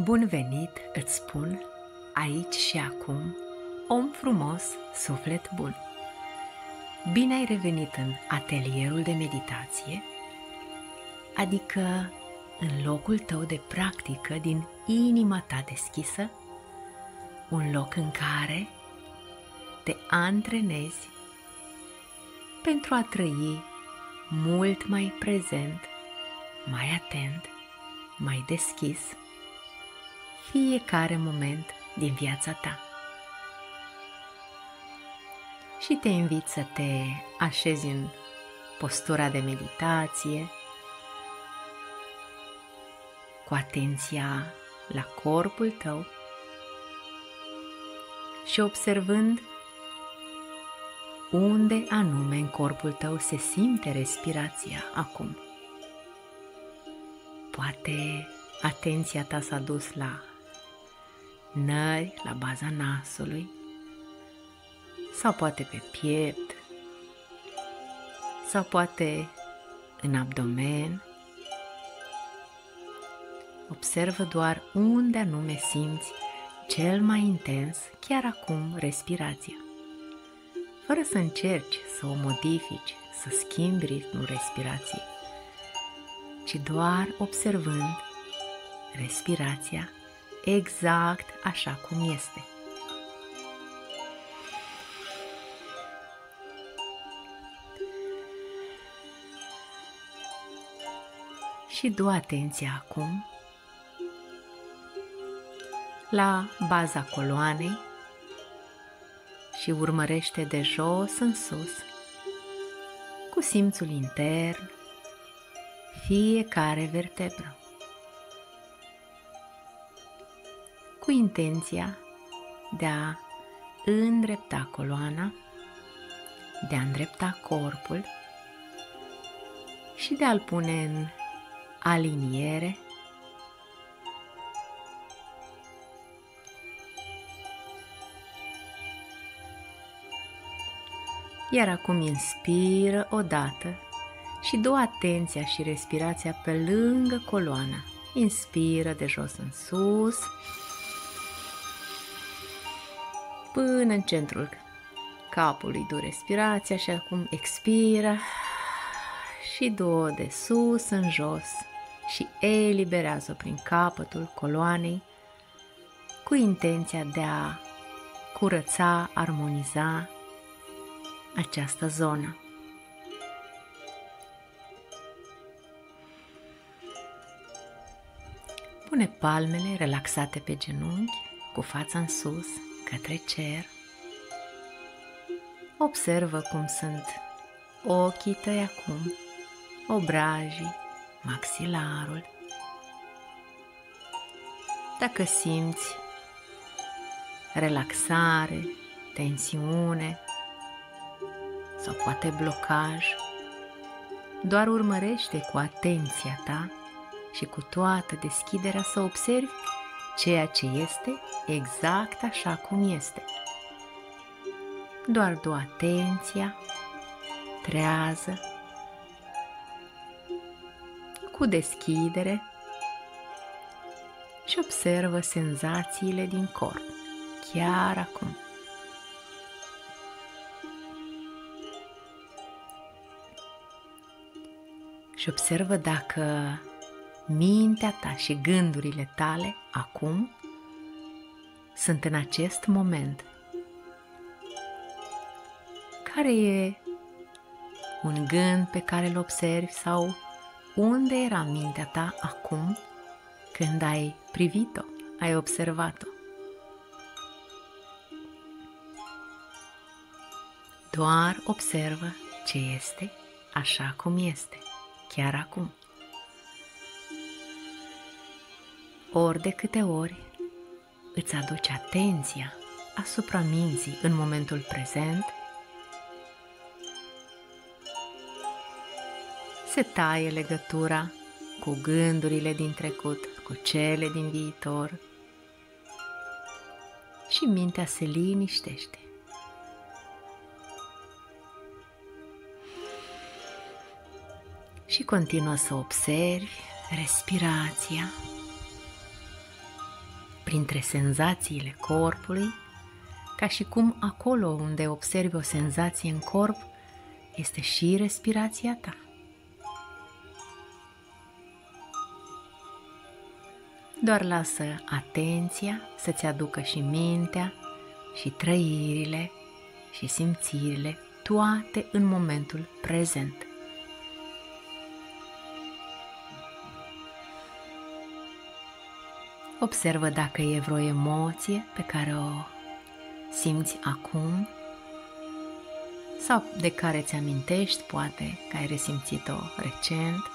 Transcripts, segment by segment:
Bun venit, îți spun, aici și acum, om frumos, suflet bun. Bine ai revenit în atelierul de meditație, adică în locul tău de practică din inima ta deschisă, un loc în care te antrenezi pentru a trăi mult mai prezent, mai atent, mai deschis fiecare moment din viața ta. Și te invit să te așezi în postura de meditație, cu atenția la corpul tău și observând unde anume în corpul tău se simte respirația acum. Poate atenția ta s-a dus la nări, la baza nasului, sau poate pe piept, sau poate în abdomen. Observă doar unde anume simți cel mai intens, chiar acum, respirația, fără să încerci să o modifici, să schimbi ritmul respirației, ci doar observând respirația exact așa cum este. Și du atenția acum la baza coloanei și urmărește de jos în sus, cu simțul intern, fiecare vertebră, cu intenția de a îndrepta coloana, de a îndrepta corpul și de a-l pune în aliniere iar acum inspiră odată și du atenția și respirația pe lângă coloană. Inspiră de jos în sus până în centrul capului, du respirația și acum expiră și du-o de sus în jos și eliberează-o prin capătul coloanei cu intenția de a curăța, armoniza această zonă. Pune palmele relaxate pe genunchi, cu fața în sus, către cer. Observă cum sunt ochii tăi acum, obrajii, maxilarul. Dacă simți relaxare, tensiune sau poate blocaj, doar urmărește cu atenția ta și cu toată deschiderea să observi ceea ce este exact așa cum este. Doar du atenția trează, cu deschidere și observă senzațiile din corp, chiar acum. Și observă dacă mintea ta și gândurile tale acum sunt în acest moment. Care e un gând pe care îl observi sau unde era mintea ta acum când ai privit-o, ai observat-o? Doar observă ce este așa cum este, chiar acum. Ori de câte ori îți aduci atenția asupra minții în momentul prezent, se taie legătura cu gândurile din trecut, cu cele din viitor și mintea se liniștește. Și continuă să observi respirația printre senzațiile corpului, ca și cum acolo unde observi o senzație în corp este și respirația ta. Doar lasă atenția să-ți aducă și mintea, și trăirile, și simțirile, toate în momentul prezent. Observă dacă e vreo emoție pe care o simți acum sau de care ți amintești, poate că ai resimțit-o recent.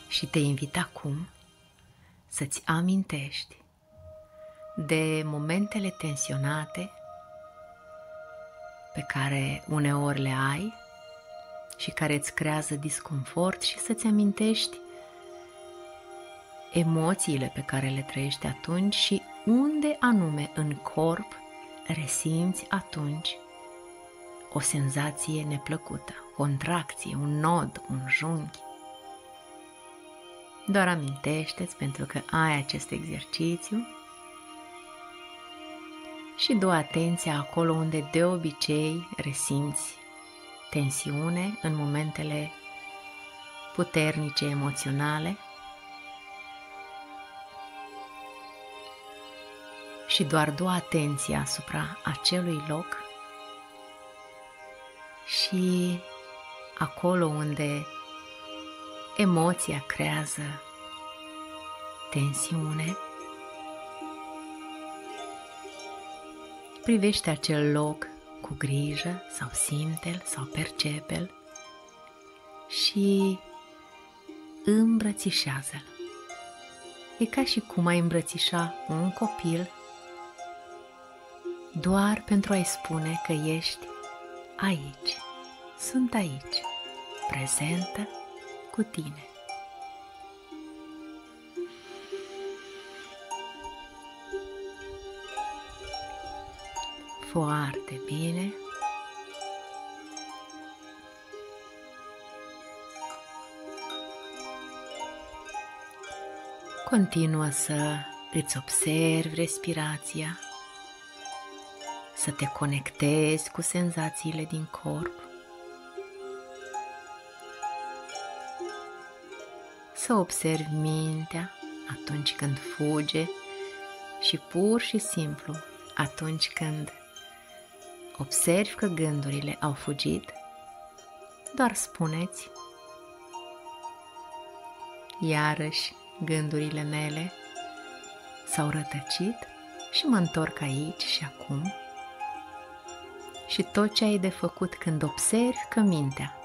Și te invit acum să-ți amintești de momentele tensionate pe care uneori le ai și care îți creează disconfort și să-ți amintești emoțiile pe care le trăiești atunci și unde anume în corp resimți atunci o senzație neplăcută, o contracție, un nod, un junghi. Doar amintește-ți pentru că ai acest exercițiu și du atenția acolo unde de obicei resimți tensiune în momentele puternice emoționale și doar du atenția asupra acelui loc și acolo unde emoția creează tensiune, privește acel loc cu grijă sau simte-l sau percepe-l și îmbrățișează-l. E ca și cum ai îmbrățișa un copil doar pentru a-i spune că ești aici, sunt aici, prezentă cu tine. Foarte bine. Continuă să îți observi respirația, să te conectezi cu senzațiile din corp, să observi mintea atunci când fuge și pur și simplu atunci când observi că gândurile au fugit, doar spuneți: iarăși gândurile mele s-au rătăcit și mă întorc aici și acum. Și tot ce ai de făcut când observi că mintea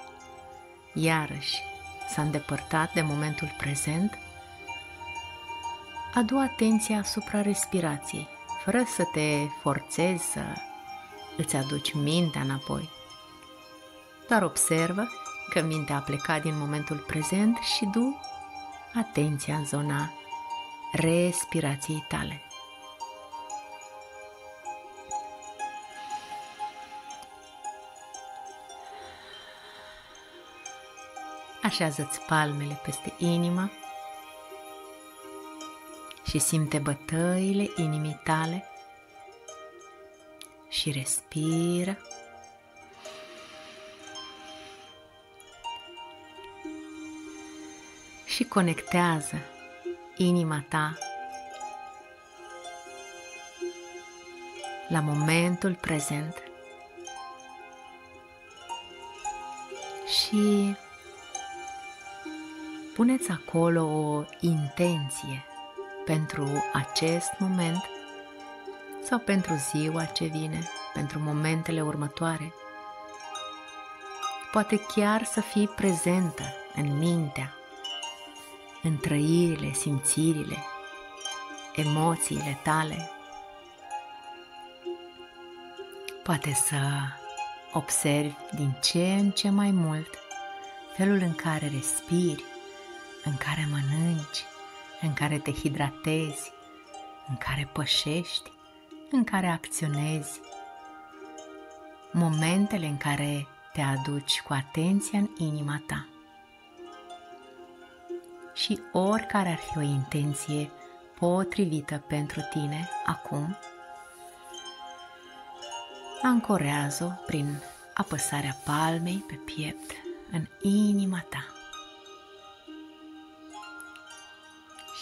iarăși s-a îndepărtat de momentul prezent, adu atenția asupra respirației, fără să te forțezi să îți aduci mintea înapoi. Doar observă că mintea a plecat din momentul prezent și du atenția în zona respirației tale. Așează-ți palmele peste inimă și simte bătăile inimii tale și respiră. Și conectează inima ta la momentul prezent și puneți acolo o intenție pentru acest moment sau pentru ziua ce vine, pentru momentele următoare. Poate chiar să fii prezentă în mintea, în trăirile, simțirile, emoțiile tale. Poate să observi din ce în ce mai mult felul în care respiri, în care mănânci, în care te hidratezi, în care pășești, în care acționezi, momentele în care te aduci cu atenția în inima ta. Și oricare ar fi o intenție potrivită pentru tine acum, ancorează-o prin apăsarea palmei pe piept în inima ta.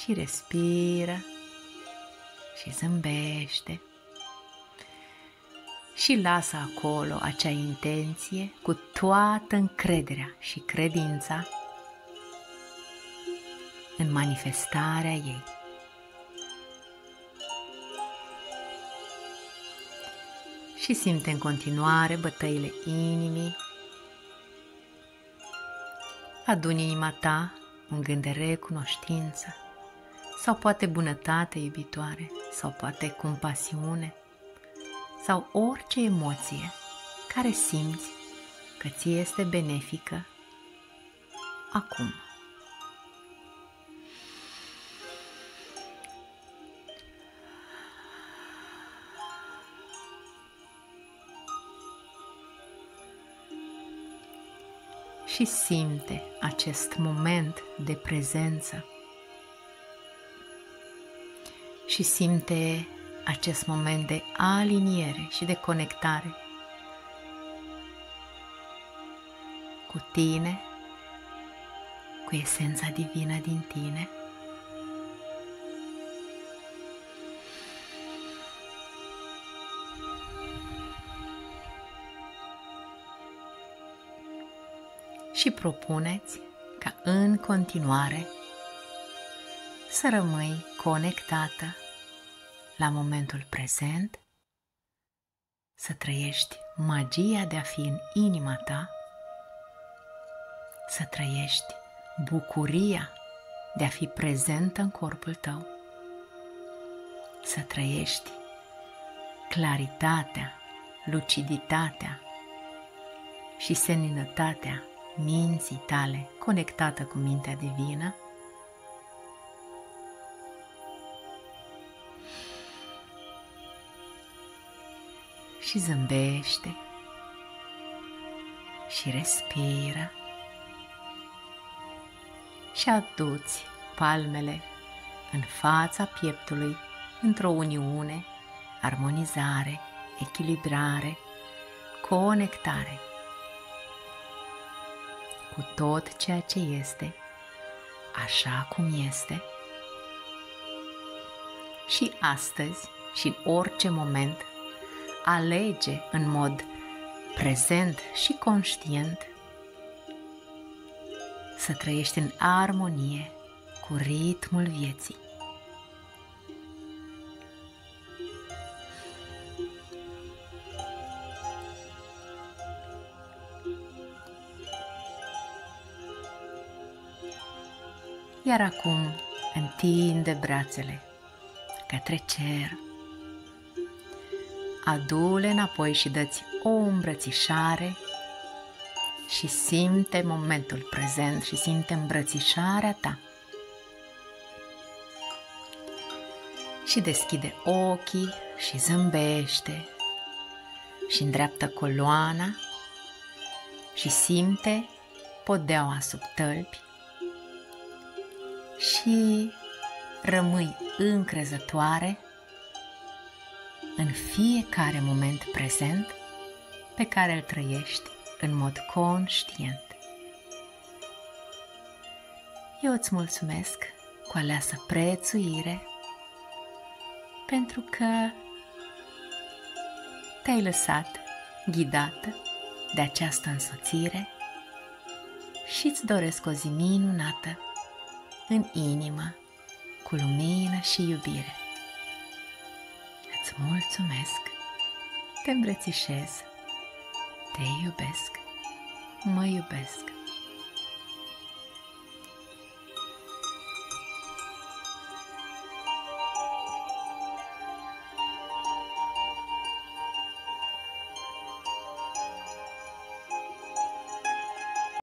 Și respiră și zâmbește și lasă acolo acea intenție cu toată încrederea și credința în manifestarea ei. Și simte în continuare bătăile inimii. Adu-n inima ta un gând de recunoștință, sau poate bunătate iubitoare, sau poate compasiune, sau orice emoție care simți că ți este benefică acum. Și simte acest moment de prezență. Și simte acest moment de aliniere și de conectare cu tine, cu esența divină din tine. Și propuneți ca în continuare să rămâi conectată la momentul prezent, să trăiești magia de a fi în inima ta, să trăiești bucuria de a fi prezentă în corpul tău, să trăiești claritatea, luciditatea și seninătatea minții tale conectată cu mintea divină. Și zâmbește și respiră și adu-ți palmele în fața pieptului într-o uniune, armonizare, echilibrare, conectare cu tot ceea ce este, așa cum este. Și astăzi și în orice moment alege în mod prezent și conștient să trăiești în armonie cu ritmul vieții. Iar acum întinde brațele către cer, adu-le înapoi și dă-ți o îmbrățișare și simte momentul prezent și simte îmbrățișarea ta. Și deschide ochii și zâmbește și îndreaptă coloana și simte podeaua sub tălpi și rămâi încrezătoare în fiecare moment prezent pe care îl trăiești în mod conștient. Eu îți mulțumesc cu aleasă prețuire pentru că te-ai lăsat ghidată de această însoțire și îți doresc o zi minunată în inimă, cu lumină și iubire. Îți mulțumesc, te îmbrățișez, te iubesc, mă iubesc.